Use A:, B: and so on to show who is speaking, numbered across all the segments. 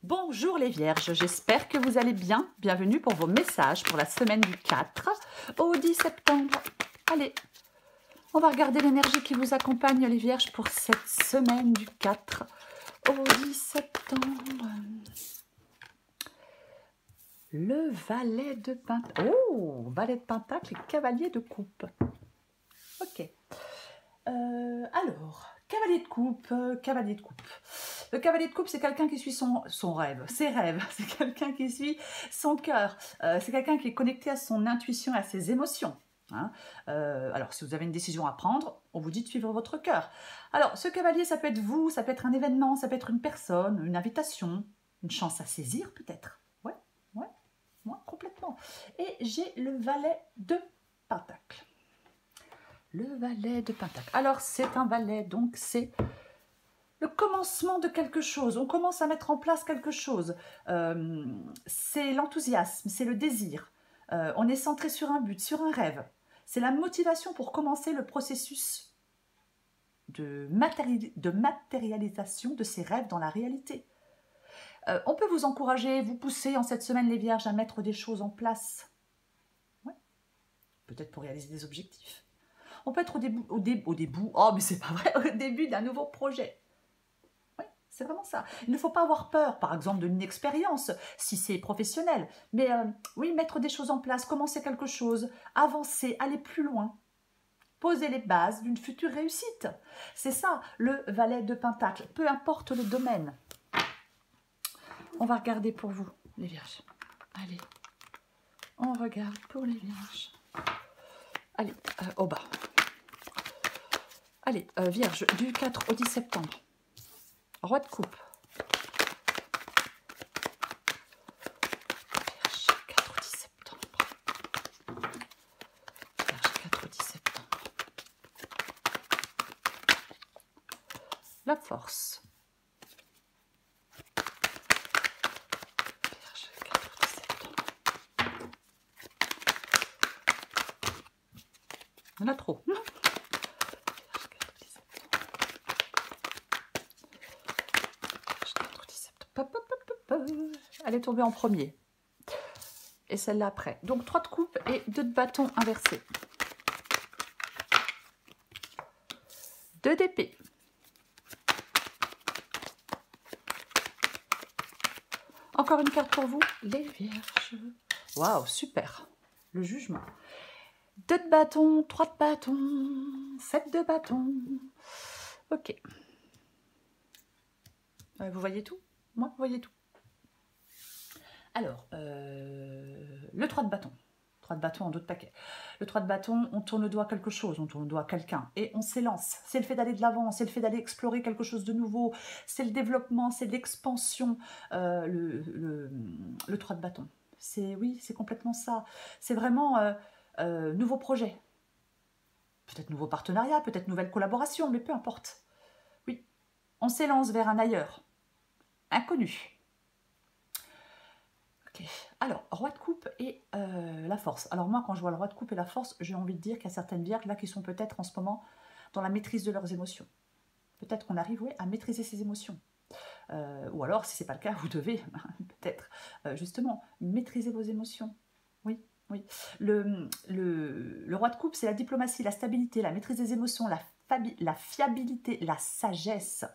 A: Bonjour les vierges, j'espère que vous allez bien. Bienvenue pour vos messages pour la semaine du 4 au 10 septembre. Allez, on va regarder l'énergie qui vous accompagne les vierges pour cette semaine du 4 au 10 septembre. Le valet de pentacle. Oh, valet de pentacle et cavalier de coupe. Ok. Alors, cavalier de coupe, cavalier de coupe. Le cavalier de coupe, c'est quelqu'un qui suit son rêve, ses rêves. C'est quelqu'un qui suit son cœur. C'est quelqu'un qui est connecté à son intuition, à ses émotions. Hein. Alors, si vous avez une décision à prendre, on vous dit de suivre votre cœur. Alors, ce cavalier, ça peut être vous, ça peut être un événement, ça peut être une personne, une invitation, une chance à saisir peut-être. Ouais, complètement. Et j'ai le valet de pentacle. Le valet de pentacle. Alors, c'est un valet, donc c'est le commencement de quelque chose. On commence à mettre en place quelque chose. C'est l'enthousiasme, c'est le désir. On est centré sur un but, sur un rêve. C'est la motivation pour commencer le processus de matérialisation de ces rêves dans la réalité. On peut vous encourager, vous pousser en cette semaine, les vierges, à mettre des choses en place. Ouais. Peut-être pour réaliser des objectifs. On peut être au début, oh mais c'est pas vrai, au début d'un nouveau projet. Oui, c'est vraiment ça. Il ne faut pas avoir peur, par exemple, d'une expérience, si c'est professionnel. Mais oui, mettre des choses en place, commencer quelque chose, avancer, aller plus loin. Poser les bases d'une future réussite. C'est ça, le valet de pentacle, peu importe le domaine. On va regarder pour vous, les vierges. Allez, on regarde pour les vierges. Allez, au bas. Allez, vierge, du 4 au 10 septembre. Roi de coupe. Vierge, 4 au 10 septembre. Vierge, 4 au 10 septembre. La force. Vierge, 4 au 10 septembre. Il y en a trop. Elle est tombée en premier. Et celle-là après. Donc 3 de coupe et 2 de bâton inversés. 2 d'épée. Encore une carte pour vous, les vierges. Waouh, super. Le jugement. 2 de bâton, 3 de bâton, 7 de bâton. Ok. Vous voyez tout? Moi, vous voyez tout. Alors, le 3 de bâton. 3 de bâton en 2 de paquet. Le 3 de bâton, on tourne le doigt à quelque chose, on tourne le doigt à quelqu'un et on s'élance. C'est le fait d'aller de l'avant, c'est le fait d'aller explorer quelque chose de nouveau, c'est le développement, c'est l'expansion, le 3 de bâton. Oui, c'est complètement ça. C'est vraiment nouveau projet. Peut-être nouveau partenariat, peut-être nouvelle collaboration, mais peu importe. Oui, on s'élance vers un ailleurs, inconnu. Okay. Alors, roi de coupe et la force. Alors moi, quand je vois le roi de coupe et la force, j'ai envie de dire qu'il y a certaines vierges là qui sont peut-être en ce moment dans la maîtrise de leurs émotions. Peut-être qu'on arrive à maîtriser ses émotions. Ou alors, si ce n'est pas le cas, vous devez peut-être justement maîtriser vos émotions. Oui, oui. Le roi de coupe, c'est la diplomatie, la stabilité, la maîtrise des émotions, la fiabilité, la sagesse.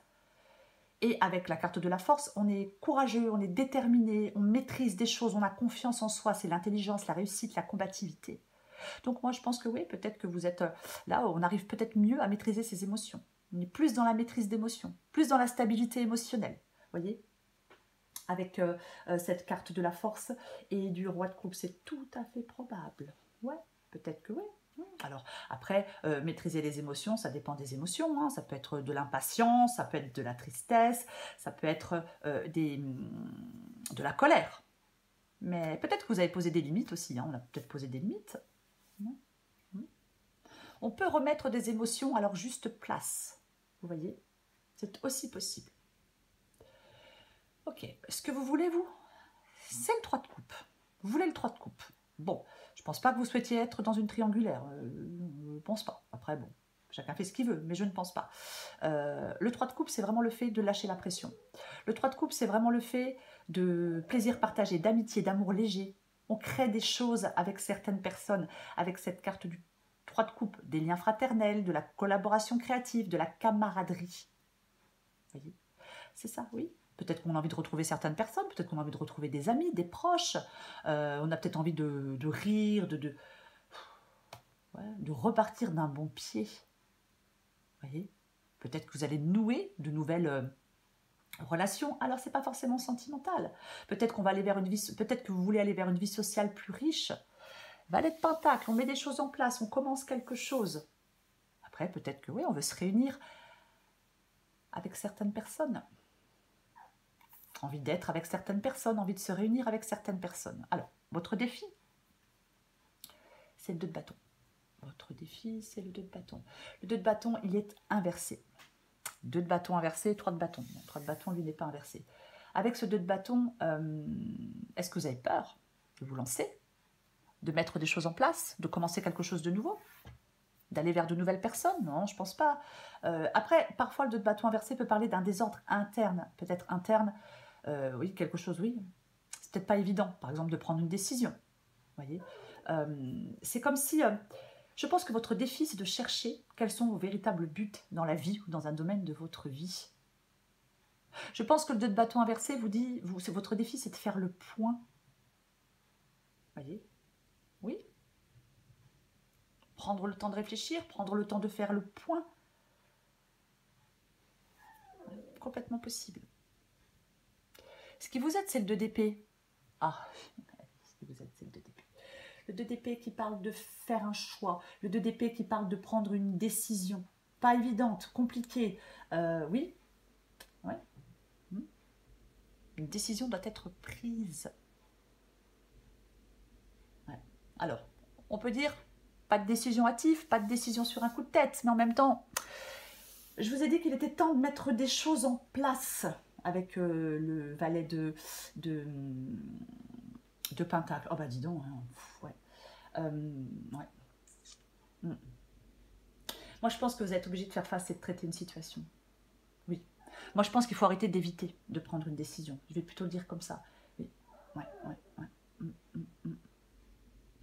A: Et avec la carte de la force, on est courageux, on est déterminé, on maîtrise des choses, on a confiance en soi, c'est l'intelligence, la réussite, la combativité. Donc moi, je pense que oui, peut-être que vous êtes là, on arrive peut-être mieux à maîtriser ses émotions. On est plus dans la maîtrise d'émotions, plus dans la stabilité émotionnelle, voyez, avec cette carte de la force et du roi de coupe, c'est tout à fait probable. Ouais, peut-être que oui. Alors après, maîtriser les émotions, ça dépend des émotions, hein. Ça peut être de l'impatience, ça peut être de la tristesse, ça peut être de la colère. Mais peut-être que vous avez posé des limites aussi, hein. On a peut-être posé des limites. On peut remettre des émotions à leur juste place, vous voyez, c'est aussi possible. Ok, ce que vous voulez, vous, c'est le 3 de coupe. Vous voulez le 3 de coupe. Bon, je ne pense pas que vous souhaitiez être dans une triangulaire. Je ne pense pas. Après, bon, Chacun fait ce qu'il veut, mais je ne pense pas. Le 3 de coupe, c'est vraiment le fait de lâcher la pression. Le 3 de coupe, c'est vraiment le fait de plaisir partagé, d'amitié, d'amour léger. On crée des choses avec certaines personnes, avec cette carte du 3 de coupe, des liens fraternels, de la collaboration créative, de la camaraderie. Vous voyez, c'est ça, oui. Peut-être qu'on a envie de retrouver certaines personnes, peut-être qu'on a envie de retrouver des amis, des proches. On a peut-être envie de rire, de repartir d'un bon pied. Vous voyez, peut-être que vous allez nouer de nouvelles relations. Alors, ce n'est pas forcément sentimental. Peut-être qu'on va aller vers une vie, peut-être que vous voulez aller vers une vie sociale plus riche. Valet de Pentacle, on met des choses en place, on commence quelque chose. Après, peut-être que oui, on veut se réunir avec certaines personnes. Envie d'être avec certaines personnes, envie de se réunir avec certaines personnes. Alors, votre défi, c'est le 2 de bâton. Votre défi, c'est le 2 de bâton. Le 2 de bâton, il est inversé. 2 de bâton inversé, 3 de bâton. Bon, 3 de bâton, lui, n'est pas inversé. Avec ce 2 de bâton, est-ce que vous avez peur de vous lancer, de mettre des choses en place, de commencer quelque chose de nouveau, d'aller vers de nouvelles personnes? Non, je ne pense pas. Après, parfois, le 2 de bâton inversé peut parler d'un désordre interne, peut-être interne. Oui, quelque chose, oui. C'est peut-être pas évident, par exemple, de prendre une décision. Vous voyez, c'est comme si... je pense que votre défi, c'est de chercher quels sont vos véritables buts dans la vie ou dans un domaine de votre vie. Je pense que le 2 de bâton inversé vous dit, votre défi, c'est de faire le point. Vous voyez? Oui. Prendre le temps de réfléchir, prendre le temps de faire le point. Complètement possible. Ce qui vous aide, c'est le 2 d'épée. Ah, ce qui vous aide, c'est le 2 d'épée. Le 2 d'épée qui parle de faire un choix. Le 2 d'épée qui parle de prendre une décision. Pas évidente, compliquée. Oui. Ouais. Une décision doit être prise. Ouais. Alors, on peut dire, pas de décision hâtive, pas de décision sur un coup de tête. Mais en même temps, je vous ai dit qu'il était temps de mettre des choses en place avec le valet de Pentacle. Oh bah dis donc, hein. Ouais. Ouais. Moi, je pense que vous êtes obligé de faire face et de traiter une situation. Oui. Moi, je pense qu'il faut arrêter d'éviter de prendre une décision. Je vais plutôt le dire comme ça. Oui. Ouais.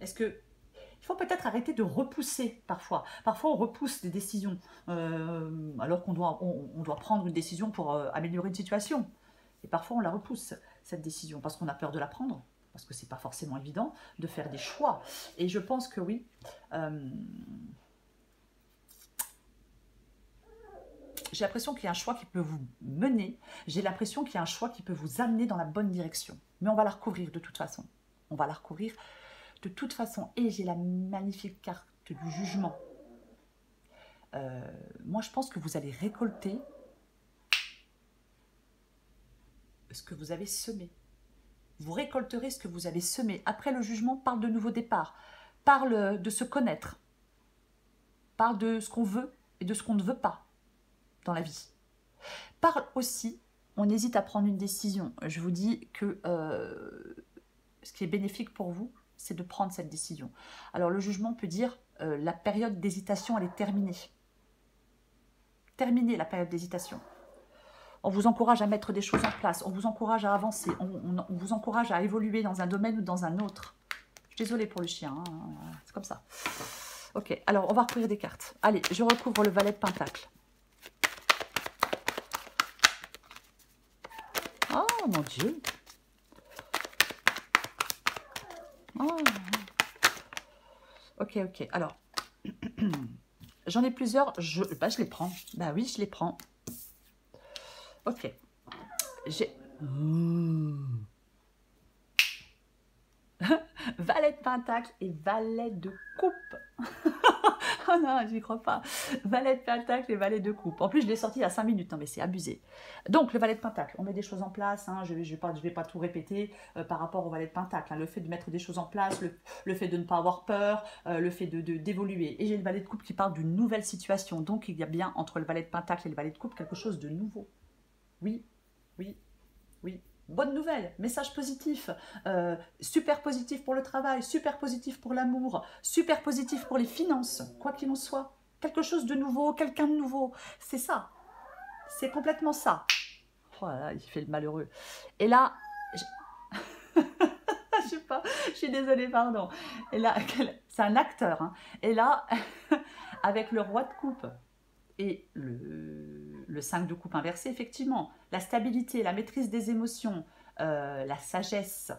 A: Est-ce que... Il faut peut-être arrêter de repousser parfois. Parfois, on repousse des décisions alors qu'on doit prendre une décision pour améliorer une situation. Et parfois, on la repousse, cette décision, parce qu'on a peur de la prendre, parce que ce n'est pas forcément évident de faire des choix. Et je pense que oui, j'ai l'impression qu'il y a un choix qui peut vous mener, j'ai l'impression qu'il y a un choix qui peut vous amener dans la bonne direction. Mais on va la recouvrir de toute façon. On va la recouvrir de toute façon. Et j'ai la magnifique carte du jugement. Moi, je pense que vous allez récolter ce que vous avez semé. Vous récolterez ce que vous avez semé. Après, le jugement parle de nouveau départ, parle de se connaître, parle de ce qu'on veut et de ce qu'on ne veut pas dans la vie. Parle aussi, on hésite à prendre une décision. Je vous dis que ce qui est bénéfique pour vous, c'est de prendre cette décision. Alors, le jugement peut dire la période d'hésitation, elle est terminée. Terminez la période d'hésitation. On vous encourage à mettre des choses en place, on vous encourage à avancer, on vous encourage à évoluer dans un domaine ou dans un autre. Je suis désolée pour le chien, hein, c'est comme ça. Ok, alors on va recouvrir des cartes. Allez, je recouvre le valet de Pentacle. Oh mon Dieu. Oh. Ok, alors, j'en ai plusieurs, je les prends. Bah oui, je les prends. Ok. J'ai... Valet de Pentacle et valet de coupe. Oh non, j'y crois pas. Valet de Pentacle et valet de coupe. En plus, je l'ai sorti il y a 5 minutes, non mais c'est abusé. Donc, le valet de Pentacle, on met des choses en place. Hein, je vais pas tout répéter par rapport au valet de Pentacle. Hein, le fait de mettre des choses en place, le fait de ne pas avoir peur, le fait d'évoluer. Et j'ai le valet de coupe qui parle d'une nouvelle situation. Donc, il y a bien entre le valet de Pentacle et le valet de coupe quelque chose de nouveau. Oui. Bonne nouvelle, message positif, super positif pour le travail, super positif pour l'amour, super positif pour les finances, quoi qu'il en soit. quelque chose de nouveau, quelqu'un de nouveau. C'est ça. C'est complètement ça. Oh là là, il fait le malheureux. Et là, je sais pas, je suis désolée, pardon. Et là, c'est un acteur. Hein. Et là, avec le roi de coupe et le 5 de coupe inversé, effectivement, la stabilité, la maîtrise des émotions, la sagesse.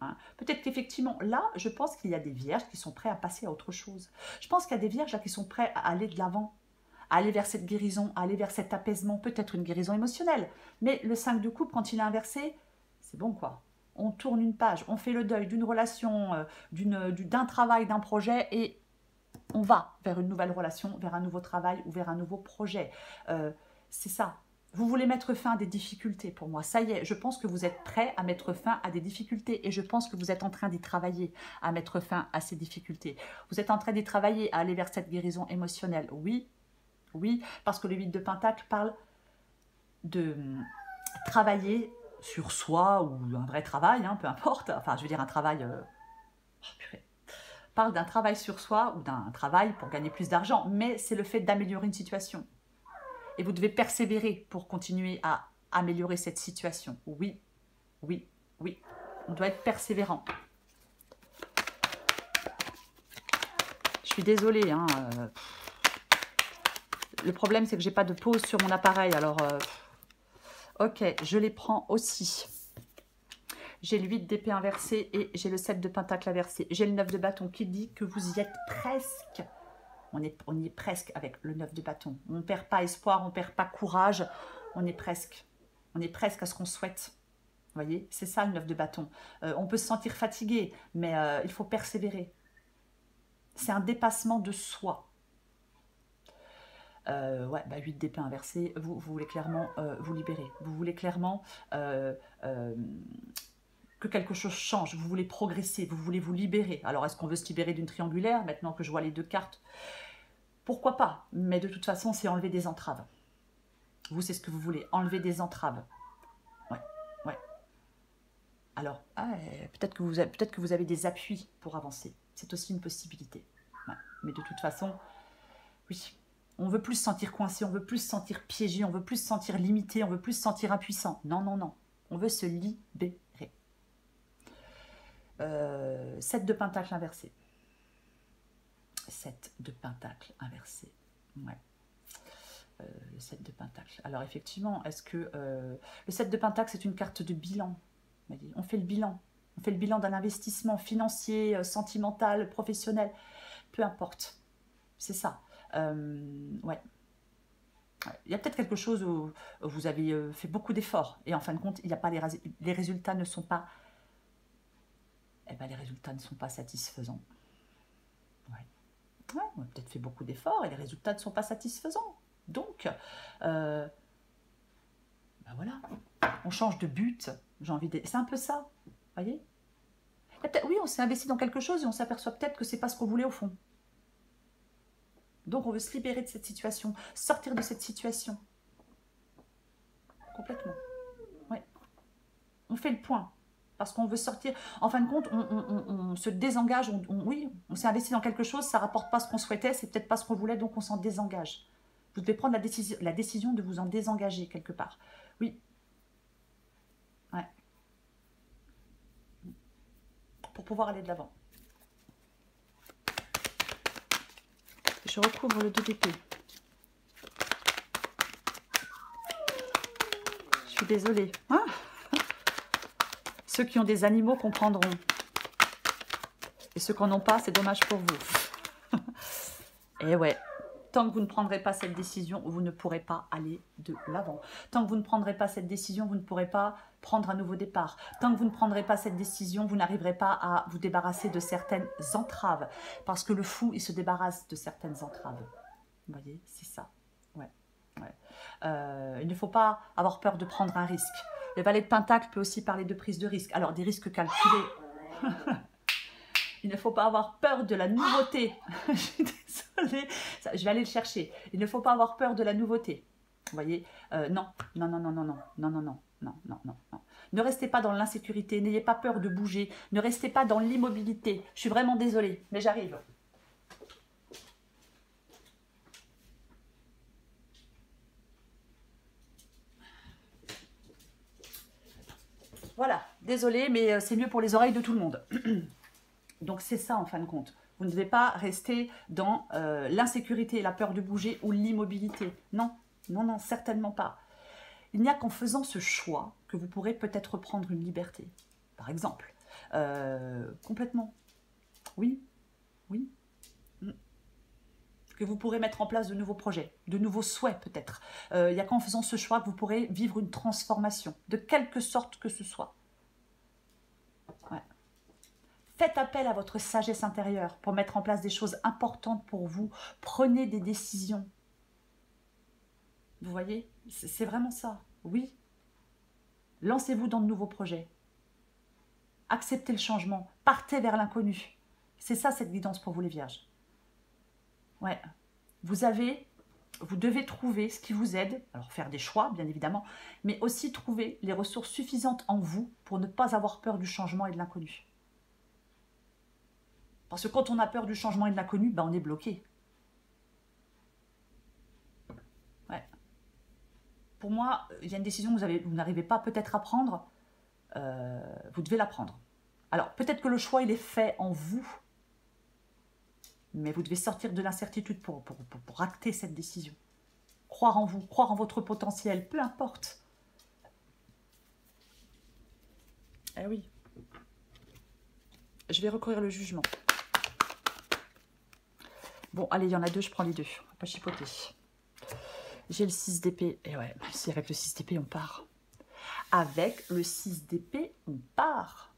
A: Hein. Peut-être qu'effectivement, là, je pense qu'il y a des vierges qui sont prêts à passer à autre chose. Je pense qu'il y a des vierges là, qui sont prêts à aller de l'avant, à aller vers cette guérison, à aller vers cet apaisement, peut-être une guérison émotionnelle. Mais le 5 de coupe, quand il est inversé, c'est bon quoi. On tourne une page, on fait le deuil d'une relation, d'un travail, d'un projet et on va vers une nouvelle relation, vers un nouveau travail ou vers un nouveau projet. C'est ça. Vous voulez mettre fin à des difficultés pour moi. Ça y est, je pense que vous êtes prêt à mettre fin à des difficultés et je pense que vous êtes en train d'y travailler, à mettre fin à ces difficultés. Vous êtes en train d'y travailler, à aller vers cette guérison émotionnelle. Oui, oui, parce que le 8 de Pentacle parle de travailler sur soi ou un vrai travail, hein, peu importe. Enfin, je veux dire un travail... parle d'un travail sur soi ou d'un travail pour gagner plus d'argent, mais c'est le fait d'améliorer une situation. Et vous devez persévérer pour continuer à améliorer cette situation. Oui, oui, oui. On doit être persévérant. Je suis désolée. Hein, le problème, c'est que j'ai pas de pause sur mon appareil. Alors, ok, je les prends aussi. J'ai le 8 d'épée inversé et j'ai le 7 de pentacle inversé. J'ai le 9 de bâton qui dit que vous y êtes presque. On y est presque avec le 9 de bâton. On ne perd pas espoir, on ne perd pas courage. On est presque. On est presque à ce qu'on souhaite. Vous voyez, c'est ça le 9 de bâton. On peut se sentir fatigué, mais il faut persévérer. C'est un dépassement de soi. Ouais, bah 8 d'épée inversé, vous voulez clairement vous libérer. Vous voulez clairement... que quelque chose change, vous voulez progresser, vous voulez vous libérer. Alors, est-ce qu'on veut se libérer d'une triangulaire, maintenant que je vois les deux cartes? Pourquoi pas? Mais de toute façon, c'est enlever des entraves. Vous, c'est ce que vous voulez, enlever des entraves. Ouais, ouais. Alors, peut-être que vous avez des appuis pour avancer. C'est aussi une possibilité. Ouais. Mais de toute façon, oui, on veut plus se sentir coincé, on veut plus se sentir piégé, on veut plus se sentir limité, on veut plus se sentir impuissant. Non, non, non. On veut se libérer. 7 de pentacle inversé. 7 de pentacle inversé. Ouais. Le 7 de pentacle. Alors effectivement, est-ce que le 7 de pentacle, c'est une carte de bilan? On fait le bilan. On fait le bilan d'un investissement financier, sentimental, professionnel. Peu importe. C'est ça. Ouais. Il y a peut-être quelque chose où vous avez fait beaucoup d'efforts et en fin de compte, il n'y a pas les résultats ne sont pas... Eh ben, les résultats ne sont pas satisfaisants. Ouais. Ouais, on a peut-être fait beaucoup d'efforts et les résultats ne sont pas satisfaisants. Donc, ben voilà, on change de but. J'ai envie de... C'est un peu ça, voyez. Oui, on s'est investi dans quelque chose et on s'aperçoit peut-être que c'est pas ce qu'on voulait au fond. Donc, on veut se libérer de cette situation, sortir de cette situation. Complètement. Ouais. On fait le point. Parce qu'on veut sortir. En fin de compte, on se désengage. Oui, on s'est investi dans quelque chose, ça ne rapporte pas ce qu'on souhaitait, c'est peut-être pas ce qu'on voulait, donc on s'en désengage. Vous devez prendre la décision de vous en désengager quelque part. Oui. Ouais. Pour pouvoir aller de l'avant. Je recouvre le 2 d'épée. Je suis désolée. Hein? Ceux qui ont des animaux comprendront. Et ceux qui n'en ont pas, c'est dommage pour vous. Et ouais, tant que vous ne prendrez pas cette décision, vous ne pourrez pas aller de l'avant. Tant que vous ne prendrez pas cette décision, vous ne pourrez pas prendre un nouveau départ. Tant que vous ne prendrez pas cette décision, vous n'arriverez pas à vous débarrasser de certaines entraves. Parce que le fou, il se débarrasse de certaines entraves. Vous voyez, c'est ça. Ouais. Ouais. Il ne faut pas avoir peur de prendre un risque. Le valet de Pentacle peut aussi parler de prise de risque. Alors, des risques calculés. Il ne faut pas avoir peur de la nouveauté. Je suis désolée. Je vais aller le chercher. Il ne faut pas avoir peur de la nouveauté. Vous voyez, non. Non, non, non, non, non, non, non, non, non, non, non, non. Ne restez pas dans l'insécurité. N'ayez pas peur de bouger. Ne restez pas dans l'immobilité. Je suis vraiment désolée, mais j'arrive. Voilà, désolée, mais c'est mieux pour les oreilles de tout le monde. Donc c'est ça en fin de compte. Vous ne devez pas rester dans l'insécurité, la peur de bouger ou l'immobilité. Non, non, non, certainement pas. Il n'y a qu'en faisant ce choix que vous pourrez peut-être prendre une liberté. Par exemple, complètement. Oui, oui. Que vous pourrez mettre en place de nouveaux projets, de nouveaux souhaits peut-être. Il n'y a qu'en faisant ce choix que vous pourrez vivre une transformation, de quelque sorte que ce soit. Ouais. Faites appel à votre sagesse intérieure pour mettre en place des choses importantes pour vous. Prenez des décisions. Vous voyez, c'est vraiment ça. Oui. Lancez-vous dans de nouveaux projets. Acceptez le changement. Partez vers l'inconnu. C'est ça cette guidance pour vous les vierges. Ouais. Vous devez trouver ce qui vous aide, alors faire des choix bien évidemment, mais aussi trouver les ressources suffisantes en vous pour ne pas avoir peur du changement et de l'inconnu. Parce que quand on a peur du changement et de l'inconnu, ben on est bloqué. Ouais. Pour moi, il y a une décision que vous n'arrivez pas peut-être à prendre, vous devez la prendre. Alors peut-être que le choix il est fait en vous, mais vous devez sortir de l'incertitude pour acter cette décision. Croire en vous, croire en votre potentiel, peu importe. Eh oui. Je vais recourir le jugement. Bon, allez, il y en a deux, je prends les deux. On va pas chipoter. J'ai le 6 d'épée. Et ouais, si avec le 6 d'épée, on part. Avec le 6 d'épée, on part.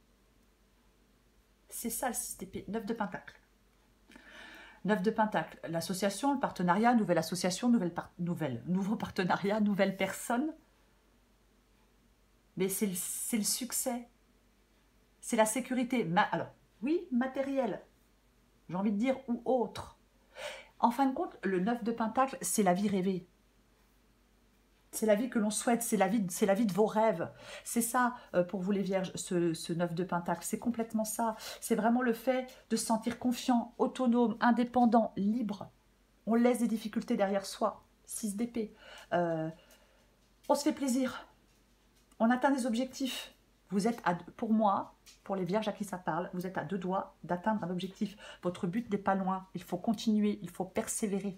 A: C'est ça le 6 d'épée. 9 de pentacle. 9 de pentacle. L'association, le partenariat, nouvelle association, nouveau partenariat, nouvelle personne. Mais c'est le succès. C'est la sécurité. Alors, oui, matériel. J'ai envie de dire, ou autre. En fin de compte, le 9 de pentacle, c'est la vie rêvée. C'est la vie que l'on souhaite, c'est la vie de vos rêves. C'est ça, pour vous les vierges, ce 9 de pentacle. C'est complètement ça. C'est vraiment le fait de se sentir confiant, autonome, indépendant, libre. On laisse des difficultés derrière soi. 6 d'épée. On se fait plaisir. On atteint des objectifs. Vous êtes, pour moi, pour les vierges à qui ça parle, vous êtes à 2 doigts d'atteindre un objectif. Votre but n'est pas loin. Il faut continuer, il faut persévérer.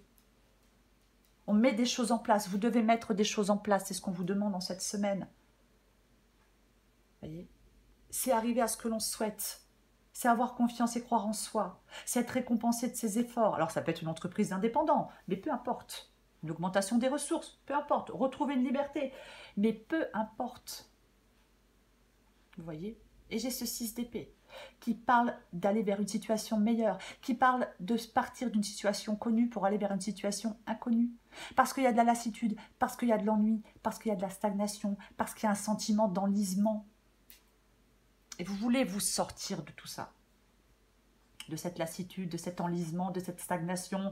A: On met des choses en place. Vous devez mettre des choses en place. C'est ce qu'on vous demande en cette semaine. Voyez, c'est arriver à ce que l'on souhaite. C'est avoir confiance et croire en soi. C'est être récompensé de ses efforts. Alors, ça peut être une entreprise indépendante, mais peu importe. Une augmentation des ressources, peu importe. Retrouver une liberté, mais peu importe. Vous voyez? Et j'ai ce 6 d'épée qui parle d'aller vers une situation meilleure, qui parle de partir d'une situation connue pour aller vers une situation inconnue. Parce qu'il y a de la lassitude, parce qu'il y a de l'ennui, parce qu'il y a de la stagnation, parce qu'il y a un sentiment d'enlisement. Et vous voulez vous sortir de tout ça. De cette lassitude, de cet enlisement, de cette stagnation,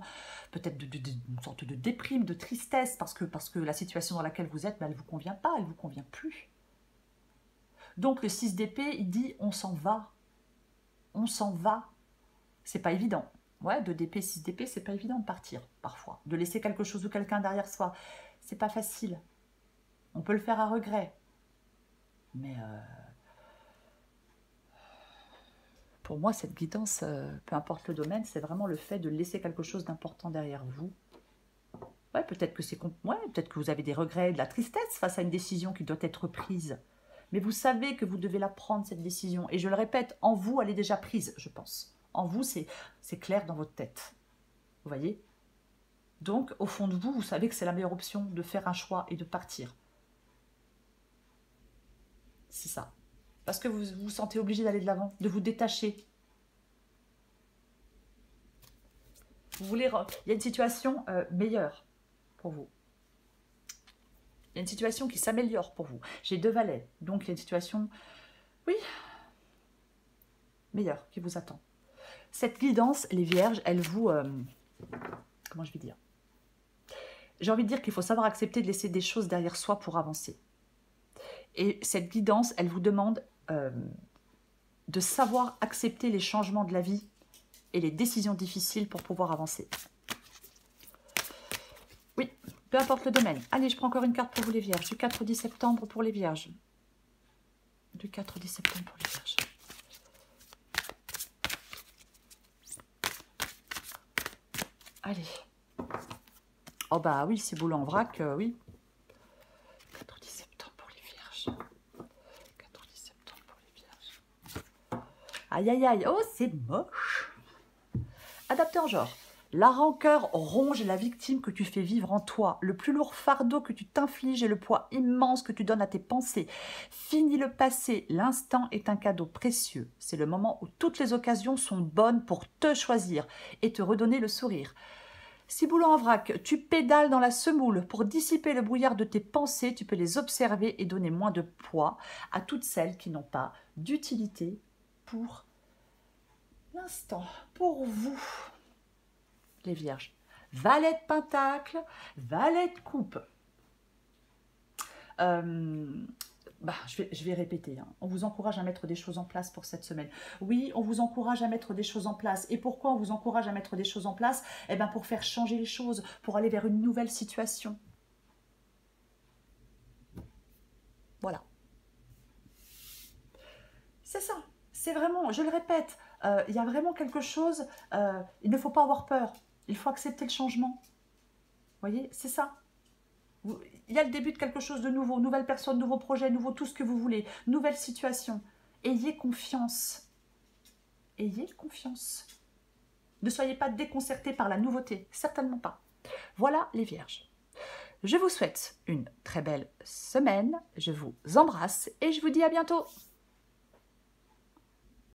A: peut-être d'une sorte de déprime, de tristesse, parce que la situation dans laquelle vous êtes, ben, elle ne vous convient pas, elle ne vous convient plus. Donc le 6 d'épée, il dit on s'en va. On s'en va. C'est pas évident. Ouais, 2 d'épée, 6 d'épée, c'est pas évident de partir, parfois. De laisser quelque chose ou quelqu'un derrière soi. C'est pas facile. On peut le faire à regret. Mais pour moi, cette guidance, peu importe le domaine, c'est vraiment le fait de laisser quelque chose d'important derrière vous. Ouais, peut-être que peut-être que vous avez des regrets, de la tristesse face à une décision qui doit être prise. Mais vous savez que vous devez la prendre, cette décision. Et je le répète, en vous, elle est déjà prise, je pense. En vous, c'est clair dans votre tête. Vous voyez? Donc, au fond de vous, vous savez que c'est la meilleure option de faire un choix et de partir. C'est ça. Parce que vous vous sentez obligé d'aller de l'avant, de vous détacher. Vous voulez... Il y a une situation meilleure pour vous. Il y a une situation qui s'améliore pour vous. J'ai 2 valets, donc il y a une situation, oui, meilleure qui vous attend. Cette guidance, les vierges, elle vous... comment je vais dire? J'ai envie de dire qu'il faut savoir accepter de laisser des choses derrière soi pour avancer. Et cette guidance, elle vous demande de savoir accepter les changements de la vie et les décisions difficiles pour pouvoir avancer. Oui, peu importe le domaine. Allez, je prends encore une carte pour vous les vierges. Du 4 au 10 septembre pour les vierges. Du 4 au 10 septembre pour les Vierges. Allez. Oh bah oui, c'est boulot en vrac, oui. 4 au 10 septembre pour les Vierges. 4 au 10 septembre pour les Vierges. Aïe, aïe, aïe. Oh, c'est moche. Adapté en genre. La rancœur ronge la victime que tu fais vivre en toi. Le plus lourd fardeau que tu t'infliges est le poids immense que tu donnes à tes pensées. Fini le passé, l'instant est un cadeau précieux. C'est le moment où toutes les occasions sont bonnes pour te choisir et te redonner le sourire. Ciboulot en vrac, tu pédales dans la semoule. Pour dissiper le brouillard de tes pensées, tu peux les observer et donner moins de poids à toutes celles qui n'ont pas d'utilité pour l'instant, pour vous. Les Vierges. Valet de pentacle, valet de coupe. Je vais répéter. Hein. On vous encourage à mettre des choses en place pour cette semaine. Oui, on vous encourage à mettre des choses en place. Et pourquoi on vous encourage à mettre des choses en place? Eh bien, pour faire changer les choses, pour aller vers une nouvelle situation. Voilà. C'est ça. C'est vraiment, je le répète, il y a vraiment quelque chose, il ne faut pas avoir peur. Il faut accepter le changement. Vous voyez, c'est ça. Il y a le début de quelque chose de nouveau, nouvelle personne, nouveau projet, nouveau tout ce que vous voulez, nouvelle situation. Ayez confiance. Ayez confiance. Ne soyez pas déconcertés par la nouveauté, certainement pas. Voilà les Vierges. Je vous souhaite une très belle semaine, je vous embrasse et je vous dis à bientôt.